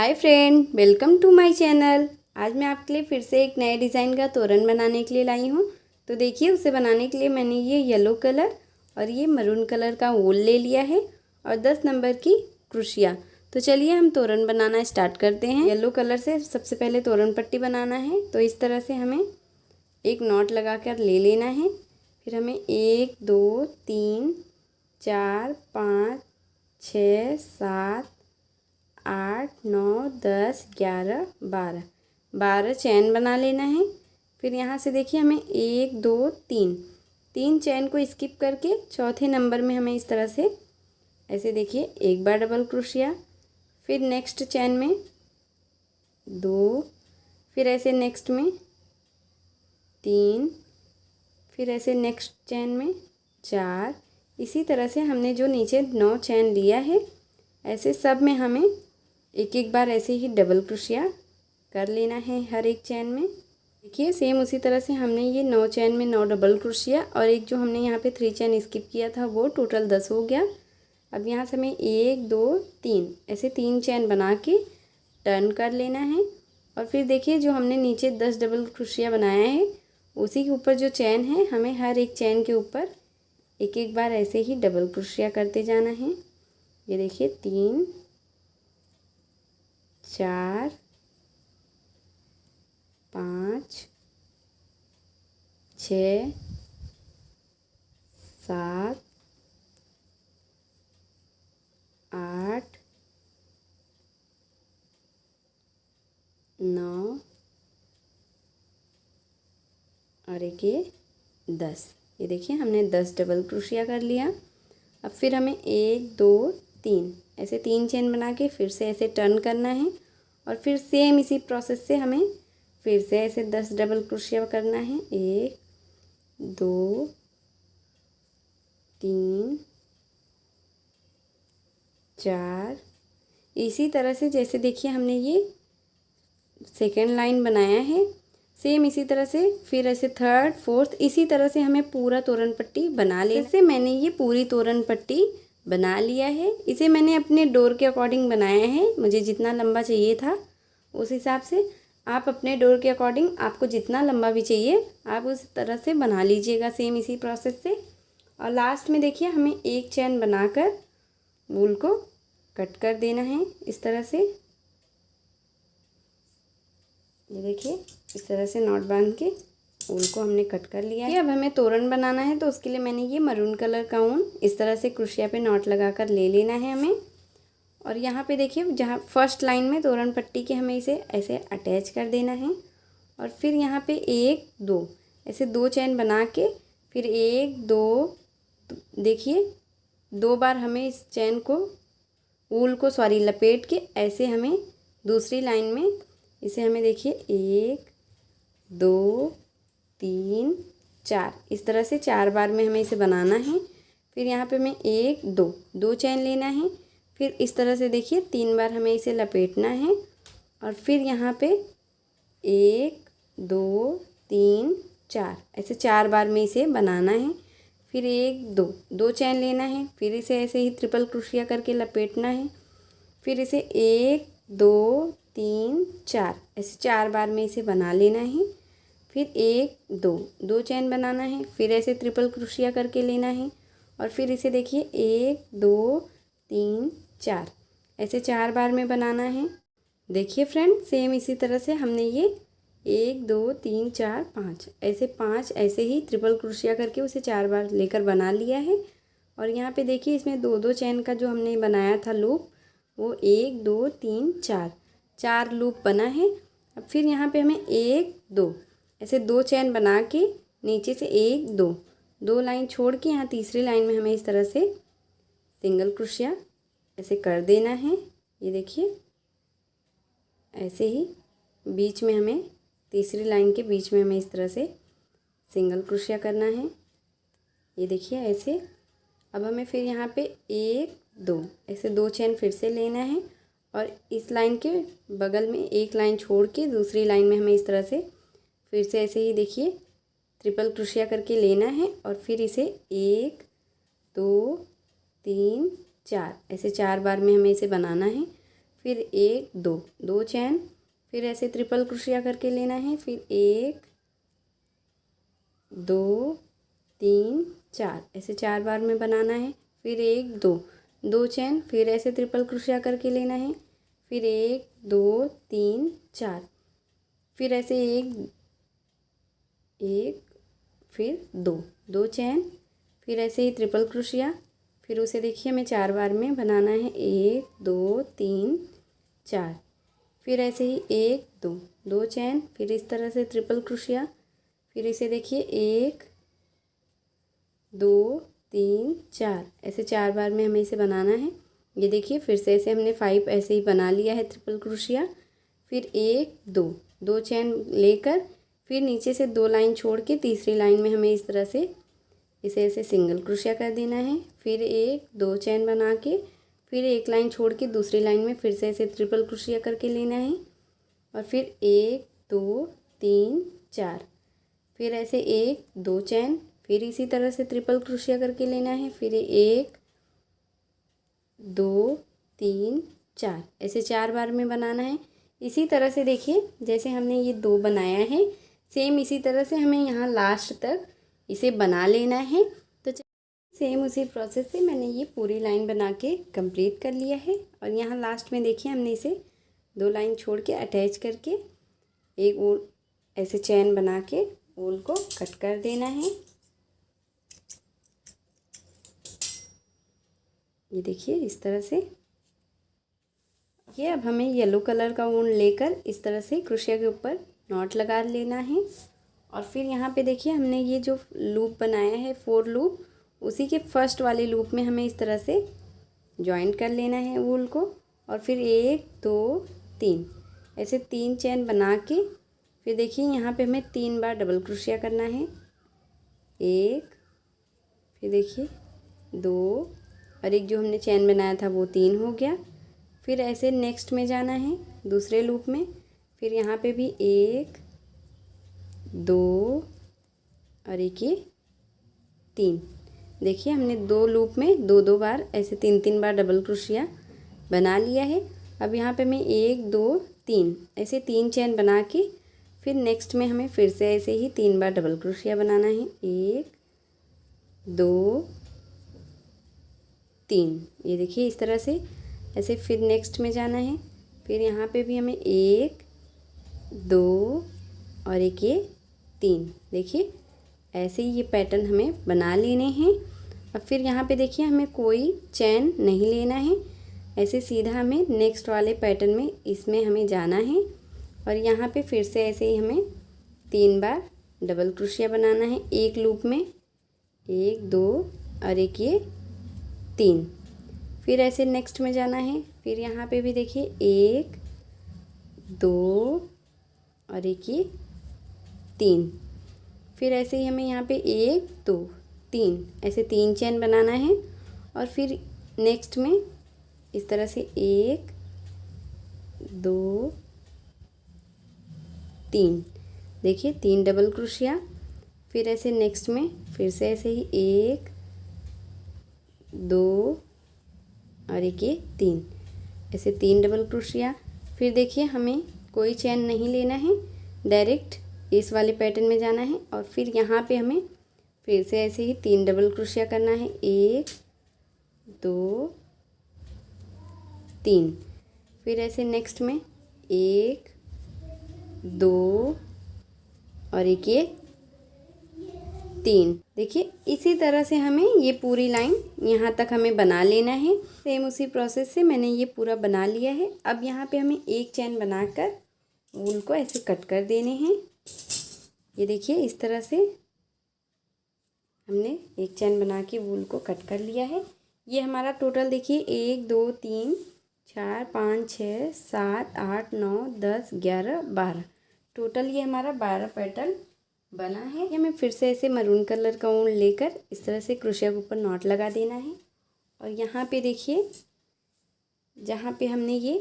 Hi friend, welcome to my channel. आज मैं आपके लिए फिर से एक नए डिज़ाइन का तोरण बनाने के लिए लाई हूँ। तो देखिए, उसे बनाने के लिए मैंने ये येलो कलर और ये मरून कलर का वूल ले लिया है और 10 नंबर की क्रोशिया। तो चलिए हम तोरण बनाना स्टार्ट करते हैं। येलो कलर से सबसे पहले तोरण पट्टी बनाना है। तो इस तरह से हमें एक नॉट लगा कर ले लेना है। फिर हमें 1 2 3 4 5 6 7 8 9 10 11 12 चैन बना लेना है। फिर यहाँ से देखिए हमें 1 2 3 चैन को स्किप करके चौथे नंबर में हमें इस तरह से ऐसे देखिए एक बार डबल क्रोशिया, फिर नेक्स्ट चैन में 2, फिर ऐसे नेक्स्ट में 3, फिर ऐसे नेक्स्ट चैन में 4। इसी तरह से हमने जो नीचे 9 चैन लिया है ऐसे सब में हमें एक एक बार ऐसे ही डबल क्रोशिया कर लेना है हर एक चैन में। देखिए सेम उसी तरह से हमने ये 9 चैन में 9 डबल क्रोशिया और एक जो हमने यहाँ पे 3 चैन स्किप किया था वो टोटल 10 हो गया। अब यहाँ से हमें 1 2 3 ऐसे 3 चैन बना के टर्न कर लेना है। और फिर देखिए जो हमने नीचे 10 डबल क्रोशिया बनाया है उसी के ऊपर जो चैन है हमें हर एक चैन के ऊपर एक एक बार ऐसे ही डबल क्रोशिया करते जाना है। ये देखिए 3 4 5 6 7 8 9 और एक ये 10। ये देखिए हमने 10 डबल क्रोशिया कर लिया। अब फिर हमें 1 2 3 ऐसे 3 चेन बना के फिर से ऐसे टर्न करना है और फिर सेम इसी प्रोसेस से हमें फिर से ऐसे 10 डबल क्रोशिया करना है। 1 2 3 4। इसी तरह से जैसे देखिए हमने ये सेकेंड लाइन बनाया है सेम इसी तरह से फिर ऐसे थर्ड फोर्थ इसी तरह से हमें पूरा तोरण पट्टी बना ले। जैसे मैंने ये पूरी तोरण पट्टी बना लिया है। इसे मैंने अपने डोर के अकॉर्डिंग बनाया है, मुझे जितना लंबा चाहिए था उस हिसाब से। आप अपने डोर के अकॉर्डिंग आपको जितना लंबा भी चाहिए आप उस तरह से बना लीजिएगा सेम इसी प्रोसेस से। और लास्ट में देखिए हमें एक चैन बनाकर वूल को कट कर देना है इस तरह से। ये देखिए इस तरह से नॉट बांध के ऊन को हमने कट कर लिया है। अब हमें तोरण बनाना है तो उसके लिए मैंने ये मरून कलर का ऊन इस तरह से क्रोशिया पे नॉट लगाकर ले लेना है हमें। और यहाँ पे देखिए जहाँ फर्स्ट लाइन में तोरण पट्टी के हमें इसे ऐसे अटैच कर देना है। और फिर यहाँ पे 1 2 ऐसे 2 चैन बना के फिर 1 2 देखिए 2 बार हमें इस चैन को ऊल को लपेट के ऐसे हमें दूसरी लाइन में इसे हमें देखिए 1 2 3 4 इस तरह से 4 बार में हमें इसे बनाना है। फिर यहाँ पे हमें 1 2 चैन लेना है। फिर इस तरह से देखिए 3 बार हमें इसे लपेटना है और फिर यहाँ पे 1 2 3 4 ऐसे 4 बार में इसे बनाना है। फिर 1 2 चैन लेना है, फिर इसे ऐसे ही ट्रिपल क्रोशिया करके लपेटना है। फिर इसे 1 2 3 4 ऐसे 4 बार में इसे बना लेना है। फिर 1 2 चैन बनाना है, फिर ऐसे ट्रिपल क्रोशिया करके लेना है और फिर इसे देखिए 1 2 3 4 ऐसे 4 बार में बनाना है। देखिए फ्रेंड सेम इसी तरह से हमने ये 1 2 3 4 5 ऐसे 5 ऐसे ही ट्रिपल क्रोशिया करके उसे 4 बार लेकर बना लिया है। और यहाँ पे देखिए इसमें 2 चैन का जो हमने बनाया था लूप वो 1 2 3 4 लूप बना है। अब फिर यहाँ पे हमें 1 2 ऐसे 2 चैन बना के नीचे से 1 2 लाइन छोड़ के यहाँ तीसरी लाइन में हमें इस तरह से सिंगल क्रोशिया ऐसे कर देना है। ये देखिए ऐसे ही बीच में हमें तीसरी लाइन के बीच में हमें इस तरह से सिंगल क्रोशिया करना है। ये देखिए ऐसे। अब हमें फिर यहाँ पे 1 2 ऐसे 2 चैन फिर से लेना है और इस लाइन के बगल में एक लाइन छोड़ के दूसरी लाइन में हमें इस तरह से फिर से ऐसे ही देखिए ट्रिपल क्रोशिया करके लेना है और फिर इसे 1 2 3 4 ऐसे 4 बार में हमें इसे बनाना है। फिर एक दो, दो चैन, फिर ऐसे ट्रिपल क्रोशिया करके लेना है, फिर एक दो तीन चार, ऐसे 4 बार में बनाना है, फिर एक दो, दो चैन, फिर ऐसे ट्रिपल क्रोशिया करके लेना है, फिर एक दो तीन चार, फिर ऐसे एक फिर दो, दो चैन, फिर ऐसे ही ट्रिपल क्रोशिया, फिर उसे देखिए हमें 4 बार में बनाना है, एक दो तीन चार, फिर ऐसे ही एक दो, दो चैन, फिर इस तरह से ट्रिपल क्रोशिया, फिर इसे देखिए एक दो तीन चार, ऐसे 4 बार में हमें इसे बनाना है। ये देखिए फिर से ऐसे हमने 5 ऐसे ही बना लिया है ट्रिपल क्रोशिया, फिर एक दो, दो चैन लेकर फिर नीचे से 2 लाइन छोड़ के तीसरी लाइन में हमें इस तरह से इसे ऐसे सिंगल क्रोशिया कर देना है, फिर एक दो चैन बना के फिर एक लाइन छोड़ के दूसरी लाइन में फिर से ऐसे ट्रिपल क्रोशिया करके लेना है, और फिर एक दो तीन चार, फिर ऐसे एक दो चैन, फिर इसी तरह से ट्रिपल क्रोशिया करके लेना है, फिर एक दो तीन चार, ऐसे 4 बार में बनाना है। इसी तरह से देखिए जैसे हमने ये 2 बनाया है, सेम इसी तरह से हमें यहाँ लास्ट तक इसे बना लेना है। तो सेम उसी प्रोसेस से मैंने ये पूरी लाइन बना के कंप्लीट कर लिया है, और यहाँ लास्ट में देखिए हमने इसे 2 लाइन छोड़ के अटैच करके एक और ऐसे चैन बना के वूल को कट कर देना है। ये देखिए इस तरह से। ये अब हमें येलो कलर का ऊन लेकर इस तरह से क्रोशिया के ऊपर नॉट लगा लेना है, और फिर यहाँ पे देखिए हमने ये जो लूप बनाया है 4 लूप, उसी के फर्स्ट वाले लूप में हमें इस तरह से जॉइंट कर लेना है वूल को, और फिर एक दो तीन, ऐसे 3 चैन बना के फिर देखिए यहाँ पे हमें 3 बार डबल क्रोशिया करना है, एक, फिर देखिए दो, और एक जो हमने चैन बनाया था वो 3 हो गया। फिर ऐसे नेक्स्ट में जाना है दूसरे लूप में, फिर यहाँ पे भी एक दो और एक ये 3, देखिए हमने 2 लूप में 2 बार ऐसे 3 बार डबल क्रोशिया बना लिया है। अब यहाँ पे हमें एक दो तीन, ऐसे 3 चैन बना के फिर नेक्स्ट में हमें फिर से ऐसे ही 3 बार डबल क्रोशिया बनाना है, एक दो तीन, ये देखिए इस तरह से ऐसे फिर नेक्स्ट में जाना है, फिर यहाँ पे भी हमें एक दो और एक ये 3, देखिए ऐसे ही ये पैटर्न हमें बना लेने हैं। अब फिर यहाँ पे देखिए हमें कोई चैन नहीं लेना है, ऐसे सीधा हमें नेक्स्ट वाले पैटर्न में इसमें हमें जाना है, और यहाँ पे फिर से ऐसे ही हमें 3 बार डबल क्रोशिया बनाना है एक लूप में, एक दो और एक ये 3, फिर ऐसे नेक्स्ट में जाना है, फिर यहाँ पे भी देखिए एक दो और एक ये 3, फिर ऐसे ही हमें यहाँ पे एक दो तीन, ऐसे 3 चैन बनाना है, और फिर नेक्स्ट में इस तरह से एक दो तीन, देखिए 3 डबल क्रोशिया, फिर ऐसे नेक्स्ट में फिर से ऐसे ही एक दो और एक ये 3, ऐसे 3 डबल क्रोशिया। फिर देखिए हमें कोई चैन नहीं लेना है, डायरेक्ट इस वाले पैटर्न में जाना है, और फिर यहाँ पे हमें फिर से ऐसे ही 3 डबल क्रोशिया करना है, एक दो तीन, फिर ऐसे नेक्स्ट में एक दो और एक ये 3, देखिए इसी तरह से हमें ये पूरी लाइन यहाँ तक हमें बना लेना है। सेम उसी प्रोसेस से मैंने ये पूरा बना लिया है। अब यहाँ पे हमें एक चैन बनाकर वूल को ऐसे कट कर देने हैं। ये देखिए इस तरह से हमने एक चैन बना के वूल को कट कर लिया है। ये हमारा टोटल देखिए 1 2 3 4 5 6 7 8 9 10 11 12, टोटल ये हमारा 12 पैटर्न बना है। ये हमें फिर से ऐसे मरून कलर का ऊन लेकर इस तरह से क्रोशिया के ऊपर नॉट लगा देना है, और यहाँ पे देखिए जहाँ पे हमने ये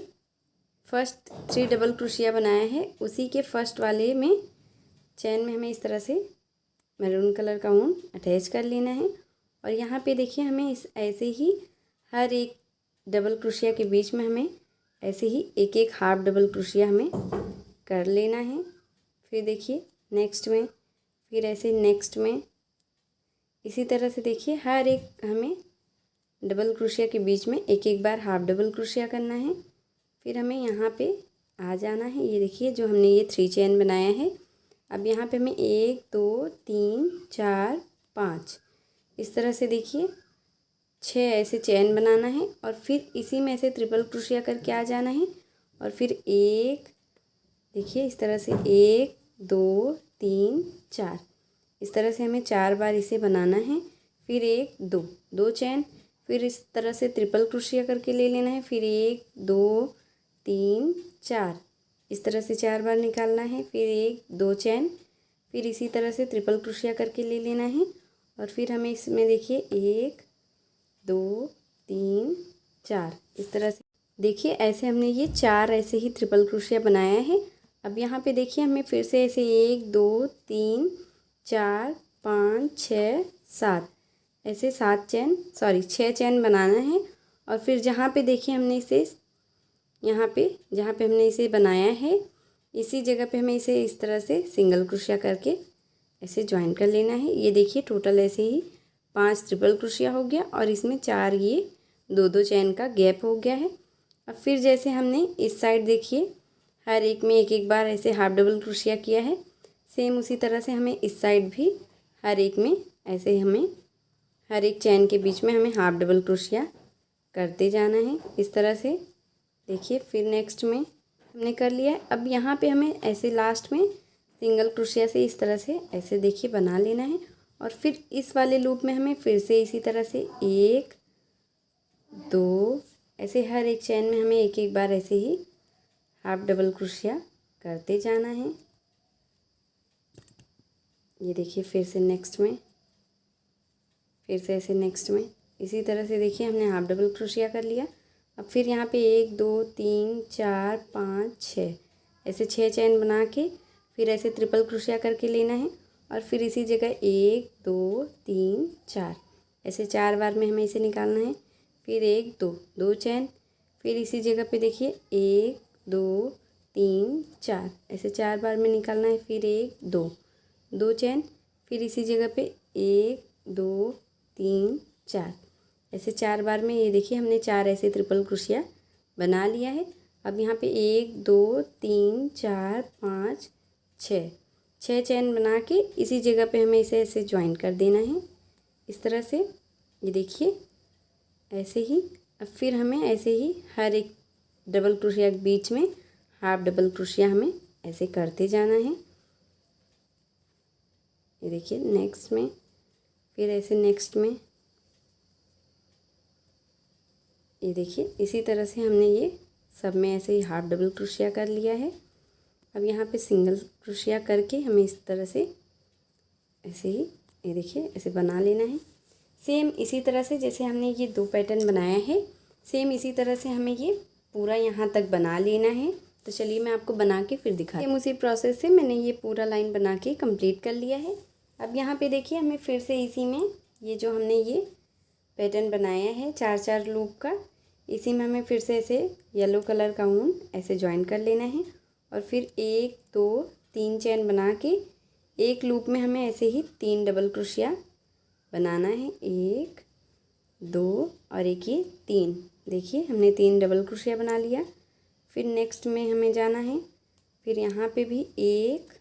फर्स्ट 3 डबल क्रोशिया बनाया है उसी के फर्स्ट वाले में चैन में हमें इस तरह से मैरून कलर का ऊन अटैच कर लेना है, और यहाँ पे देखिए हमें इस ऐसे ही हर एक डबल क्रोशिया के बीच में हमें ऐसे ही एक एक हाफ डबल क्रोशिया हमें कर लेना है। फिर देखिए नेक्स्ट में, फिर ऐसे नेक्स्ट में, इसी तरह से देखिए हर एक हमें डबल क्रोशिया के बीच में एक एक बार हाफ डबल क्रोशिया करना है। फिर हमें यहाँ पे आ जाना है। ये देखिए जो हमने ये 3 चेन बनाया है, अब यहाँ पे हमें 1 2 3 4 5 इस तरह से देखिए 6 ऐसे चेन बनाना है और फिर इसी में ऐसे ट्रिपल क्रोशिया करके आ जाना है। और फिर एक देखिए इस तरह से 1 2 3 4 इस तरह से हमें 4 बार इसे बनाना है। फिर 1 2 2 चेन, फिर इस तरह से ट्रिपल क्रोशिया करके ले लेना है। फिर 1 2 3 4 इस तरह से 4 बार निकालना है। फिर 1 2 चेन, फिर इसी तरह से ट्रिपल क्रोशिया करके ले लेना है। और फिर हमें इसमें देखिए 1 2 3 4 इस तरह से देखिए ऐसे हमने ये 4 ऐसे ही ट्रिपल क्रोशिया बनाया है। अब यहाँ पे देखिए हमें फिर से ऐसे 1 2 3 4 5 6 7 ऐसे 6 चेन बनाना है। और फिर जहाँ पे देखिए हमने इसे यहाँ पे जहाँ पे हमने इसे बनाया है, इसी जगह पे हमें इसे इस तरह से सिंगल क्रोशिया करके ऐसे ज्वाइन कर लेना है। ये देखिए टोटल ऐसे ही 5 ट्रिपल क्रोशिया हो गया और इसमें 4 ये 2 चेन का गैप हो गया है। अब फिर जैसे हमने इस साइड देखिए हर एक में एक एक बार ऐसे हाफ डबल क्रोशिया किया है, सेम उसी तरह से हमें इस साइड भी हर एक में ऐसे हमें हर एक चेन के बीच में हमें हाफ डबल क्रोशिया करते जाना है इस तरह से। देखिए फिर नेक्स्ट में हमने कर लिया है। अब यहाँ पे हमें ऐसे लास्ट में सिंगल क्रोशिया से इस तरह से ऐसे देखिए बना लेना है। और फिर इस वाले लूप में हमें फिर से इसी तरह से 1 2 ऐसे हर एक चेन में हमें एक एक बार ऐसे ही हाफ डबल क्रोशिया करते जाना है। ये देखिए फिर से नेक्स्ट में, फिर से ऐसे नेक्स्ट में, इसी तरह से देखिए हमने हाफ डबल क्रोशिया कर लिया। अब फिर यहाँ पे 1 2 3 4 5 6 ऐसे 6 चेन बना के फिर ऐसे ट्रिपल क्रोशिया करके लेना है। और फिर इसी जगह 1 2 3 4 ऐसे 4 बार में हमें इसे निकालना है। फिर 1 2 2 चेन, फिर इसी जगह पे देखिए 1 2 3 4 ऐसे 4 बार में निकालना है। फिर 1 2 2 चेन, फिर इसी जगह पे 1 2 3 4 ऐसे 4 बार में ये देखिए हमने 4 ऐसे ट्रिपल क्रोशिया बना लिया है। अब यहाँ पे 1 2 3 4 5 6 चेन बना के इसी जगह पे हमें इसे ऐसे ज्वाइन कर देना है इस तरह से। ये देखिए ऐसे ही। अब फिर हमें ऐसे ही हर एक डबल क्रोशिया के बीच में हाफ डबल क्रोशिया हमें ऐसे करते जाना है। ये देखिए नेक्स्ट में, फिर ऐसे नेक्स्ट में, ये देखिए इसी तरह से हमने ये सब में ऐसे ही हाफ डबल क्रोशिया कर लिया है। अब यहाँ पे सिंगल क्रोशिया करके हमें इस तरह से ऐसे ही ये देखिए ऐसे बना लेना है। सेम इसी तरह से जैसे हमने ये 2 पैटर्न बनाया है, सेम इसी तरह से हमें ये पूरा यहाँ तक बना लेना है। तो चलिए मैं आपको बना के फिर दिखाती हूँ। उसी प्रोसेस से मैंने ये पूरा लाइन बना के कंप्लीट कर लिया है। अब यहाँ पे देखिए हमें फिर से इसी में ये जो हमने ये पैटर्न बनाया है 4 लूप का, इसी में हमें फिर से ऐसे येलो कलर का ऊन ऐसे ज्वाइन कर लेना है। और फिर 1 2 3 चेन बना के एक लूप में हमें ऐसे ही 3 डबल क्रोशिया बनाना है। 1 2 और एक ये 3, देखिए हमने 3 डबल क्रोशिया बना लिया। फिर नेक्स्ट में हमें जाना है, फिर यहाँ पे भी 1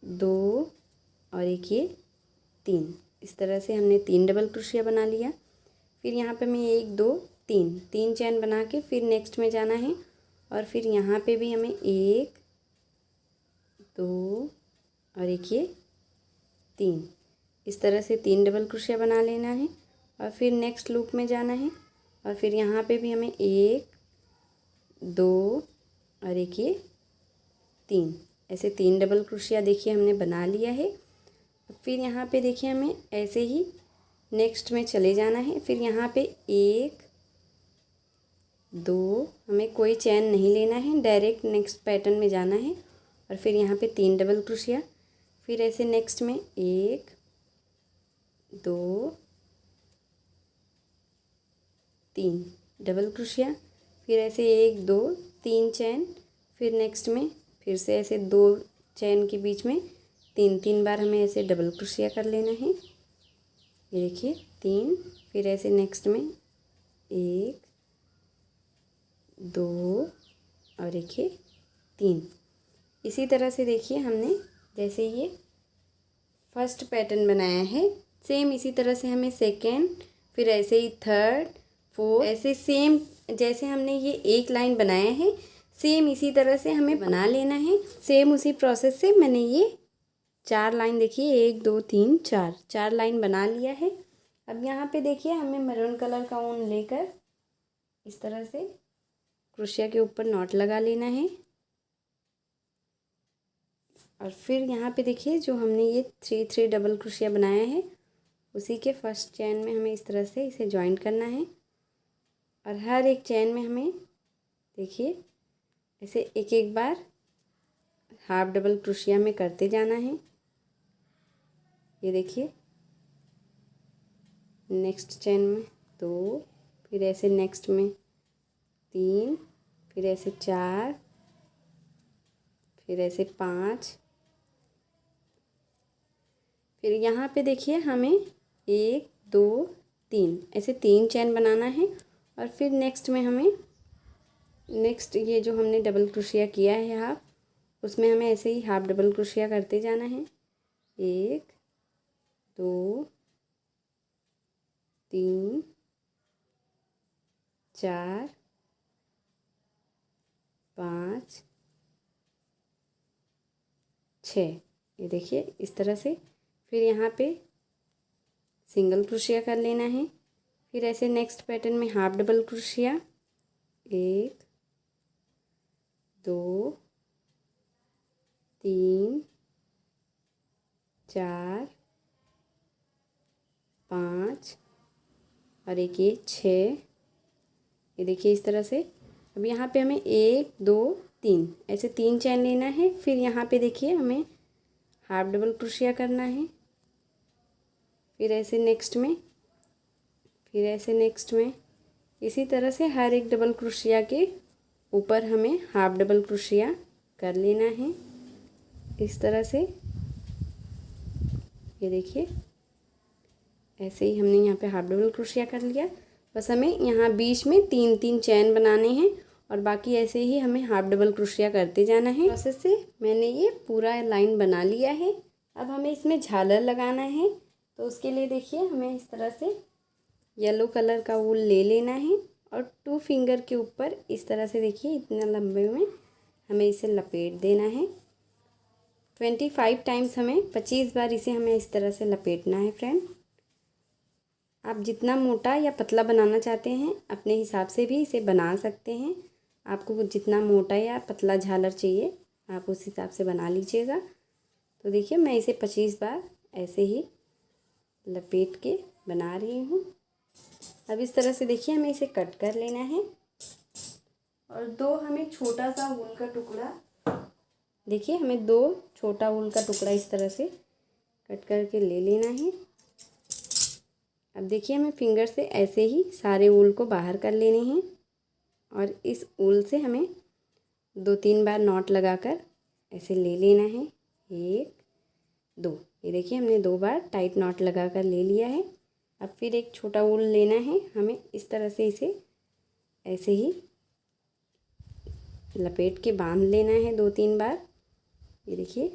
2 और एक ये 3, इस तरह से हमने 3 डबल क्रोशिया बना लिया। फिर यहाँ पे हमें 1 2 3 चेन बना के फिर नेक्स्ट में जाना है। और फिर यहाँ पे भी हमें 1 2 और एक ये 3, इस तरह से 3 डबल क्रोशिया बना लेना है। और फिर नेक्स्ट लूप में जाना है। और फिर यहाँ पे भी हमें 1 2 और एक ये 3, ऐसे 3 डबल क्रोशिया देखिए हमने बना लिया है। फिर यहाँ पे देखिए हमें ऐसे ही नेक्स्ट में चले जाना है। फिर यहाँ पे 1 2 हमें कोई चैन नहीं लेना है, डायरेक्ट नेक्स्ट पैटर्न में जाना है। और फिर यहाँ पे 3 डबल क्रोशिया, फिर ऐसे नेक्स्ट में 1 2 3 डबल क्रोशिया, फिर ऐसे 1 2 3 चैन, फिर नेक्स्ट में फिर से ऐसे 2 चैन के बीच में 3 बार हमें ऐसे डबल क्रोशिया कर लेना है। ये देखिए 3, फिर ऐसे नेक्स्ट में 1 2 और देखिए 3। इसी तरह से देखिए हमने जैसे ये फर्स्ट पैटर्न बनाया है, सेम इसी तरह से हमें सेकेंड, फिर ऐसे ही थर्ड, फोर्थ, ऐसे सेम जैसे हमने ये एक लाइन बनाया है सेम इसी तरह से हमें बना लेना है। सेम उसी प्रोसेस से मैंने ये 4 लाइन देखिए 1 2 3 4 लाइन बना लिया है। अब यहाँ पे देखिए हमें मैरून कलर का ऊन लेकर इस तरह से क्रोशिया के ऊपर नॉट लगा लेना है। और फिर यहाँ पे देखिए जो हमने ये 3 डबल क्रोशिया बनाया है उसी के फर्स्ट चैन में हमें इस तरह से इसे जॉइंट करना है। और हर एक चैन में हमें देखिए ऐसे एक बार हाफ डबल क्रोशिया में करते जाना है। ये देखिए नेक्स्ट चैन में 2, फिर ऐसे नेक्स्ट में 3, फिर ऐसे 4, फिर ऐसे 5, फिर यहाँ पे देखिए हमें 1 2 3 ऐसे 3 चैन बनाना है। और फिर नेक्स्ट में हमें नेक्स्ट ये जो हमने डबल क्रोशिया किया है हाफ, उसमें हमें ऐसे ही हाफ डबल क्रोशिया करते जाना है। 1 2 3 4 5 6। ये देखिए इस तरह से। फिर यहाँ पे सिंगल क्रोशिया कर लेना है। फिर ऐसे नेक्स्ट पैटर्न में हाफ डबल क्रोशिया 1 2 3 4 5 और एक ये 6। ये देखिए इस तरह से। अब यहाँ पे हमें 1 2 3 ऐसे 3 चैन लेना है। फिर यहाँ पे देखिए हमें हाफ डबल क्रोशिया करना है। फिर ऐसे नेक्स्ट में, फिर ऐसे नेक्स्ट में, इसी तरह से हर एक डबल क्रोशिया के ऊपर हमें हाफ डबल क्रोशिया कर लेना है इस तरह से। ये देखिए ऐसे ही हमने यहाँ पे हाफ डबल क्रोशिया कर लिया। बस हमें यहाँ बीच में 3 चैन बनाने हैं और बाकी ऐसे ही हमें हाफ डबल क्रोशिया करते जाना है। प्रोसेस से मैंने ये पूरा लाइन बना लिया है। अब हमें इसमें झालर लगाना है, तो उसके लिए देखिए हमें इस तरह से येलो कलर का वूल ले लेना है और 2 फिंगर के ऊपर इस तरह से देखिए इतना लंबे में हमें इसे लपेट देना है। 25 टाइम्स हमें 25 बार इसे हमें इस तरह से लपेटना है फ्रेंड। आप जितना मोटा या पतला बनाना चाहते हैं अपने हिसाब से भी इसे बना सकते हैं। आपको जितना मोटा या पतला झालर चाहिए आप उस हिसाब से बना लीजिएगा। तो देखिए मैं इसे 25 बार ऐसे ही लपेट के बना रही हूँ। अब इस तरह से देखिए हमें इसे कट कर लेना है और 2 हमें छोटा सा ऊन का टुकड़ा, देखिए हमें 2 छोटा ऊन का टुकड़ा इस तरह से कट करके ले लेना है। अब देखिए हमें फिंगर से ऐसे ही सारे ऊल को बाहर कर लेने हैं और इस ऊल से हमें 2-3 बार नॉट लगाकर ऐसे ले लेना है। 1 2, ये देखिए हमने 2 बार टाइट नॉट लगाकर ले लिया है। अब फिर एक छोटा ऊल लेना है, हमें इस तरह से इसे ऐसे ही लपेट के बांध लेना है 2-3 बार। ये देखिए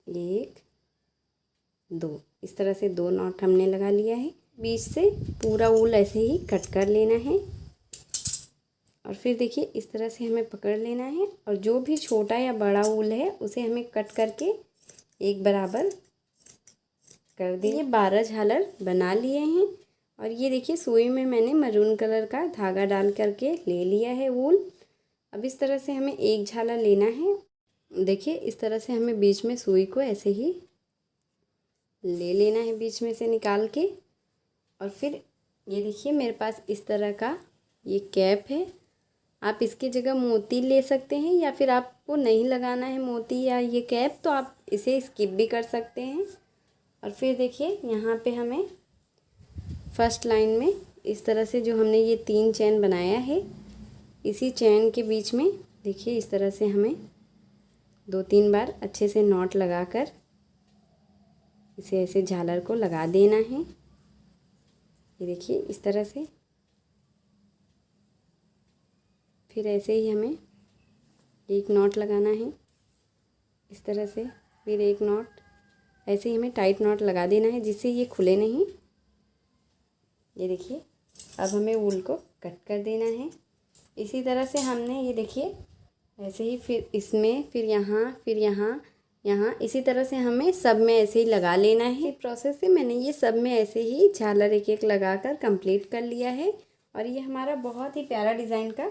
1 2, इस तरह से 2 नॉट हमने लगा लिया है। बीच से पूरा ऊल ऐसे ही कट कर लेना है और फिर देखिए इस तरह से हमें पकड़ लेना है और जो भी छोटा या बड़ा ऊल है उसे हमें कट करके एक बराबर कर दिए। 12 झालर बना लिए हैं और ये देखिए सुई में मैंने मैरून कलर का धागा डाल करके ले लिया है ऊल। अब इस तरह से हमें एक झालर लेना है। देखिए इस तरह से हमें बीच में सुई को ऐसे ही ले लेना है बीच में से निकाल के। और फिर ये देखिए मेरे पास इस तरह का ये कैप है। आप इसकी जगह मोती ले सकते हैं या फिर आपको नहीं लगाना है मोती या ये कैप तो आप इसे स्किप भी कर सकते हैं। और फिर देखिए यहाँ पे हमें फर्स्ट लाइन में इस तरह से जो हमने ये 3 चैन बनाया है इसी चैन के बीच में देखिए इस तरह से हमें 2-3 बार अच्छे से नॉट लगाकर इसे ऐसे झालर को लगा देना है। ये देखिए इस तरह से। फिर ऐसे ही हमें एक नॉट लगाना है इस तरह से, फिर एक नॉट, ऐसे ही हमें टाइट नॉट लगा देना है जिससे ये खुले नहीं। ये देखिए अब हमें वूल को कट कर देना है। इसी तरह से हमने ये देखिए ऐसे ही फिर इसमें, फिर यहाँ, यहाँ इसी तरह से हमें सब में ऐसे ही लगा लेना है। प्रोसेस से मैंने ये सब में ऐसे ही झालर एक एक लगाकर कंप्लीट कर लिया है और ये हमारा बहुत ही प्यारा डिज़ाइन का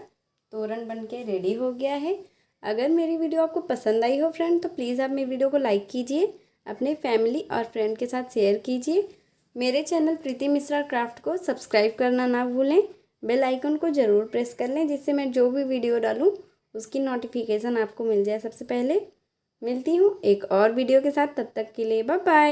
तोरण बनके रेडी हो गया है। अगर मेरी वीडियो आपको पसंद आई हो फ्रेंड तो प्लीज़ आप मेरी वीडियो को लाइक कीजिए, अपने फैमिली और फ्रेंड के साथ शेयर कीजिए। मेरे चैनल प्रीति मिश्रा क्राफ्ट को सब्सक्राइब करना ना भूलें। बेल आइकन को ज़रूर प्रेस कर लें जिससे मैं जो भी वीडियो डालूँ उसकी नोटिफिकेशन आपको मिल जाए सबसे पहले। मिलती हूँ एक और वीडियो के साथ, तब तक के लिए बाय बाय।